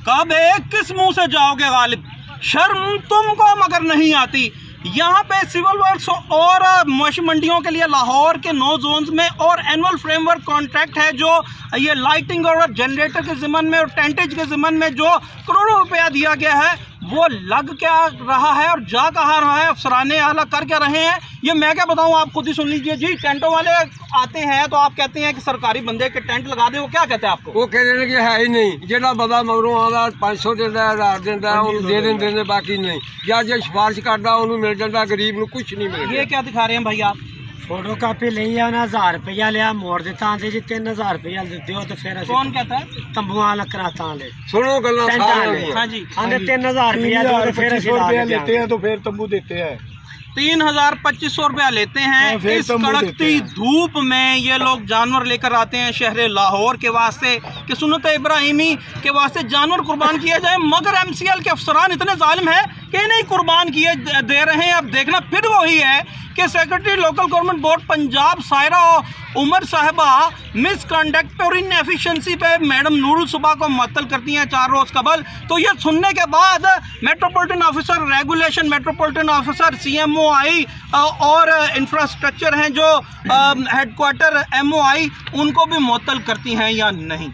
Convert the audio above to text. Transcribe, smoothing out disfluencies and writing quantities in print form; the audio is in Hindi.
कब एक किस मुंह से जाओगे गालिब? शर्म तुमको मगर नहीं आती। यहाँ पे सिविल वर्क्स और मवेशी मंडियों के लिए लाहौर के 9 जोन्स में और एनुअल फ्रेमवर्क कॉन्ट्रैक्ट है जो ये लाइटिंग और जनरेटर के ज़िम्मन में और टेंटेज के ज़िम्मन में जो करोड़ों रुपया दिया गया है वो लग क्या रहा है और जा कहाँ रहा है, अफसराने आला कर क्या रहे हैं, ये मैं क्या बताऊँ, आप खुद ही सुन लीजिए जी। टेंटों वाले आते हैं तो आप कहते हैं कि सरकारी बंदे के टेंट लगा दे, वो क्या कहते हैं आपको? वो कह रहे हैं कि है ही नहीं, जेड़ा बंदा मगरों आदा 500 देता है, 1000 देता है, उन्हें दे देंगे, बाकी नहीं। या जो सिफारिश करता उन्हें मिल जाता, गरीब को कुछ नहीं मिलता। ये क्या दिखा रहे हैं भाई आप? फोटो कापी ली है, 1000 रुपया लिया, मोड़ देता आंदे जी 3000 रुपया दो तो फिर कौन कहता है? तंबुआ लकराता आंदे सुनो गल्ला सारी। हाँ जी, आंदे 3000 रुपया दो तो फिर रुपया लेते हैं तो फिर तंबू देते हैं। 3,2500 रुपया लेते हैं। इस कड़कती धूप में ये लोग जानवर लेकर आते हैं शहर लाहौर के वास्ते कि सुन्नत इब्राहिमी के वास्ते जानवर कुर्बान किया जाए, मगर MCL के अफसरान इतने जालिम हैं कि नहीं कुर्बान किए दे रहे हैं। अब देखना फिर वही है कि secretary local government board Punjab Saira Umar साहिबा मिस कंडक्ट पे और इन एफिशिएंसी पे मैडम नूरुल सुबह को मुअत्तल करती हैं 4 रोज़ कबल। तो ये सुनने के बाद metropolitan officer regulation, metropolitan officer CMOI और इंफ्रास्ट्रक्चर हैं जो हेडक्वार्टर MOI, उनको भी मुअत्तल करती हैं या नहीं?